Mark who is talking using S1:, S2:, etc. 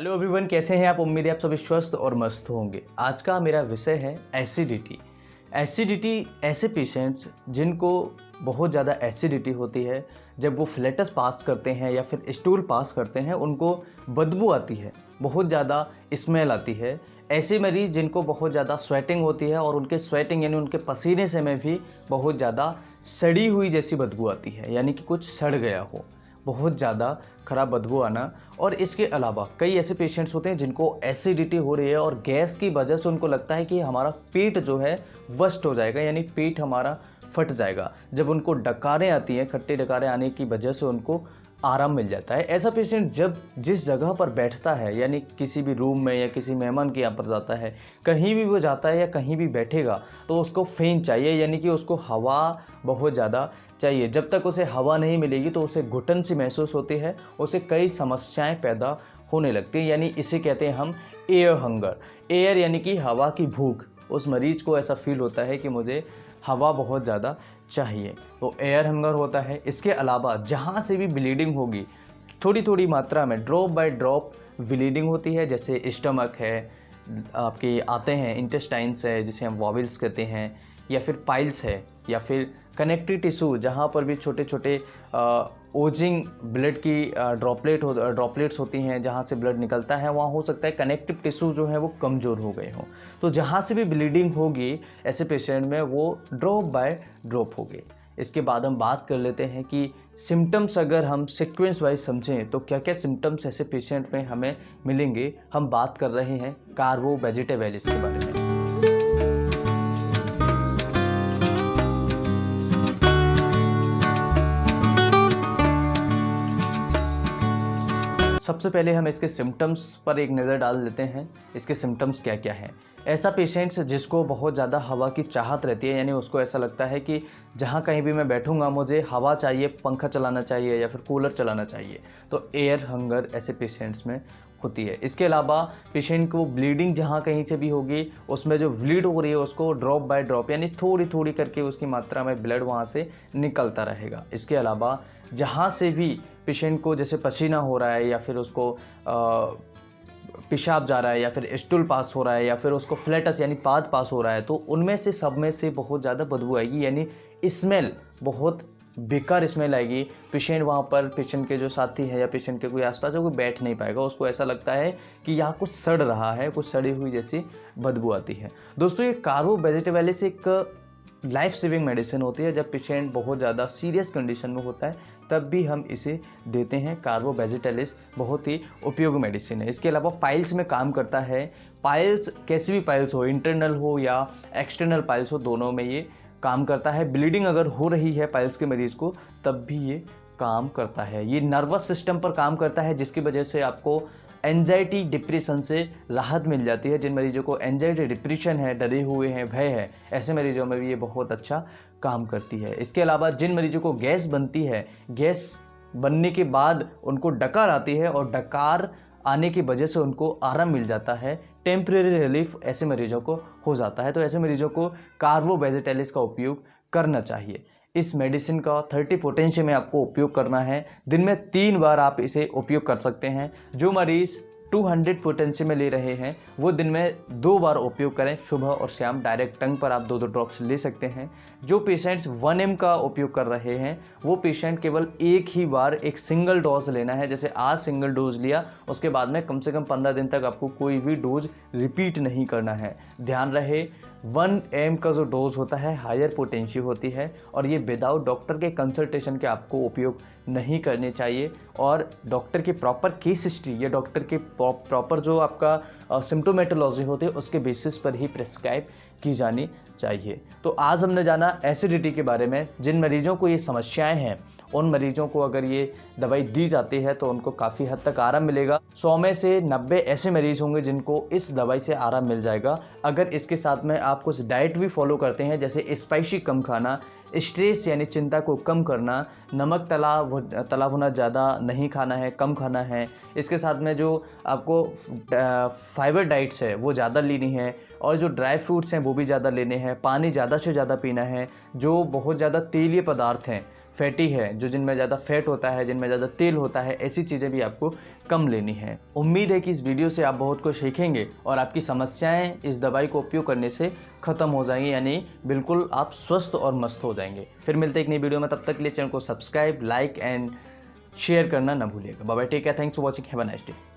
S1: Hello everyone, कैसे हैं आप। उम्मीद है आप सभी स्वस्थ और मस्त होंगे। आज का मेरा विषय है एसिडिटी। एसिडिटी ऐसे पेशेंट्स जिनको बहुत ज़्यादा एसिडिटी होती है, जब वो फ्लैटस पास करते हैं या फिर स्टूल पास करते हैं उनको बदबू आती है, बहुत ज़्यादा स्मेल आती है। ऐसे मरीज़ जिनको बहुत ज़्यादा स्वेटिंग होती है और उनके स्वेटिंग यानी उनके पसीने से में भी बहुत ज़्यादा सड़ी हुई जैसी बदबू आती है, यानी कि कुछ सड़ गया हो, बहुत ज़्यादा ख़राब बदबू आना। और इसके अलावा कई ऐसे पेशेंट्स होते हैं जिनको एसिडिटी हो रही है और गैस की वजह से उनको लगता है कि हमारा पेट जो है वस्ट हो जाएगा, यानी पेट हमारा फट जाएगा। जब उनको डकारें आती हैं, खट्टे डकारें आने की वजह से उनको आराम मिल जाता है। ऐसा पेशेंट जब जिस जगह पर बैठता है, यानी किसी भी रूम में या किसी मेहमान के यहाँ पर जाता है, कहीं भी वो जाता है या कहीं भी बैठेगा तो उसको फैन चाहिए, यानी कि उसको हवा बहुत ज़्यादा चाहिए। जब तक उसे हवा नहीं मिलेगी तो उसे घुटन सी महसूस होती है, उसे कई समस्याएं पैदा होने लगती हैं, यानी इसे कहते हैं हम एयर हंगर। एयर यानी कि हवा की भूख। उस मरीज को ऐसा फील होता है कि मुझे हवा बहुत ज़्यादा चाहिए, तो एयर हंगर होता है। इसके अलावा जहाँ से भी ब्लीडिंग होगी, थोड़ी थोड़ी मात्रा में ड्रॉप बाय ड्रॉप ब्लीडिंग होती है, जैसे स्टमक है, आपके आते हैं इंटेस्टाइन्स है जिसे हम वॉविल्स कहते हैं, या फिर पाइल्स है, या फिर कनेक्टिव टिश्यू जहाँ पर भी छोटे छोटे ओजिंग ब्लड की ड्रॉपलेट्स होती हैं, जहाँ से ब्लड निकलता है, वहाँ हो सकता है कनेक्टिव टिश्यू जो है वो कमज़ोर हो गए हों। तो जहाँ से भी ब्लीडिंग होगी ऐसे पेशेंट में वो ड्रॉप बाय ड्रॉप होगी। इसके बाद हम बात कर लेते हैं कि सिम्टम्स अगर हम सीक्वेंस वाइज समझें तो क्या क्या सिम्टम्स ऐसे पेशेंट में हमें मिलेंगे। हम बात कर रहे हैं कार्बोवेजिटेबलिस के बारे में। सबसे पहले हम इसके सिम्टम्स पर एक नज़र डाल लेते हैं। इसके सिम्टम्स क्या क्या हैं। ऐसा पेशेंट्स जिसको बहुत ज़्यादा हवा की चाहत रहती है, यानी उसको ऐसा लगता है कि जहाँ कहीं भी मैं बैठूंगा मुझे हवा चाहिए, पंखा चलाना चाहिए या फिर कूलर चलाना चाहिए, तो एयर हंगर ऐसे पेशेंट्स में होती है। इसके अलावा पेशेंट को ब्लीडिंग जहाँ कहीं से भी होगी, उसमें जो ब्लीड हो रही है उसको ड्रॉप बाय ड्रॉप यानी थोड़ी थोड़ी करके उसकी मात्रा में ब्लड वहाँ से निकलता रहेगा। इसके अलावा जहाँ से भी पेशेंट को जैसे पसीना हो रहा है या फिर उसको पेशाब जा रहा है या फिर स्टूल पास हो रहा है या फिर उसको फ्लैटस यानी पाद पास हो रहा है, तो उनमें से सब में से बहुत ज़्यादा बदबू आएगी, यानी स्मेल बहुत बेकार स्मेल आएगी। पेशेंट वहाँ पर, पेशेंट के जो साथी है या पेशेंट के कोई आसपास है, कोई बैठ नहीं पाएगा, उसको ऐसा लगता है कि यहाँ कुछ सड़ रहा है, कुछ सड़ी हुई जैसी बदबू आती है। दोस्तों, ये कार्बोवेजिटेबलिस एक लाइफ सेविंग मेडिसिन होती है। जब पेशेंट बहुत ज़्यादा सीरियस कंडीशन में होता है तब भी हम इसे देते हैं। कार्बोवेजिटेबलिस बहुत ही उपयोगी मेडिसिन है। इसके अलावा पाइल्स में काम करता है। पाइल्स कैसी भी पाइल्स हो, इंटरनल हो या एक्सटर्नल पाइल्स हो, दोनों में ये काम करता है। ब्लीडिंग अगर हो रही है पाइल्स के मरीज़ को तब भी ये काम करता है। ये नर्वस सिस्टम पर काम करता है, जिसकी वजह से आपको एंजाइटी डिप्रेशन से राहत मिल जाती है। जिन मरीजों को एंजाइटी डिप्रेशन है, डरे हुए हैं, भय है, ऐसे मरीजों में भी ये बहुत अच्छा काम करती है। इसके अलावा जिन मरीजों को गैस बनती है, गैस बनने के बाद उनको डकार आती है और डकार आने की वजह से उनको आराम मिल जाता है, टेम्परेरी रिलीफ ऐसे मरीजों को हो जाता है, तो ऐसे मरीजों को कार्बोवेजिटेबलिस का उपयोग करना चाहिए। इस मेडिसिन का 30 पोटेंशियल में आपको उपयोग करना है। दिन में 3 बार आप इसे उपयोग कर सकते हैं। जो मरीज़ 200 पोटेंशियल में ले रहे हैं वो दिन में 2 बार उपयोग करें, सुबह और शाम। डायरेक्ट टंग पर आप 2-2 ड्रॉप्स ले सकते हैं। जो पेशेंट्स 1 ml का उपयोग कर रहे हैं वो पेशेंट केवल एक ही बार एक सिंगल डोज लेना है। जैसे आज सिंगल डोज लिया, उसके बाद में कम से कम 15 दिन तक आपको कोई भी डोज रिपीट नहीं करना है। ध्यान रहे 1 ml का जो डोज होता है हायर पोटेंशियल होती है और ये विदाउट डॉक्टर के कंसल्टेशन के आपको उपयोग नहीं करने चाहिए। और डॉक्टर की प्रॉपर केस हिस्ट्री या डॉक्टर के प्रॉपर जो आपका सिम्टोमेटोलॉजी होती है उसके बेसिस पर ही प्रिस्क्राइब की जानी चाहिए। तो आज हमने जाना एसिडिटी के बारे में। जिन मरीजों को ये समस्याएं हैं उन मरीजों को अगर ये दवाई दी जाती है तो उनको काफ़ी हद तक आराम मिलेगा। 100 में से 90 ऐसे मरीज होंगे जिनको इस दवाई से आराम मिल जाएगा। अगर इसके साथ में आप कुछ डाइट भी फॉलो करते हैं, जैसे स्पाइसी कम खाना, स्ट्रेस यानी चिंता को कम करना, नमक तला भुना ज़्यादा नहीं खाना है, कम खाना है। इसके साथ में जो आपको फाइबर डाइट्स है वो ज़्यादा लेनी है और जो ड्राई फ्रूट्स हैं वो भी ज़्यादा लेने हैं। पानी ज़्यादा से ज़्यादा पीना है। जो बहुत ज़्यादा तेलीय पदार्थ हैं फैटी है, जो जिनमें ज़्यादा फैट होता है, जिनमें ज़्यादा तेल होता है, ऐसी चीज़ें भी आपको कम लेनी है। उम्मीद है कि इस वीडियो से आप बहुत कुछ सीखेंगे और आपकी समस्याएं इस दवाई को उपयोग करने से ख़त्म हो जाएंगी, यानी बिल्कुल आप स्वस्थ और मस्त हो जाएंगे। फिर मिलते हैं एक नई वीडियो में, तब तक के लिए चैनल को सब्सक्राइब, लाइक एंड शेयर करना ना भूलिएगा। Bye bye, take care, thanks for watching, have a nice day.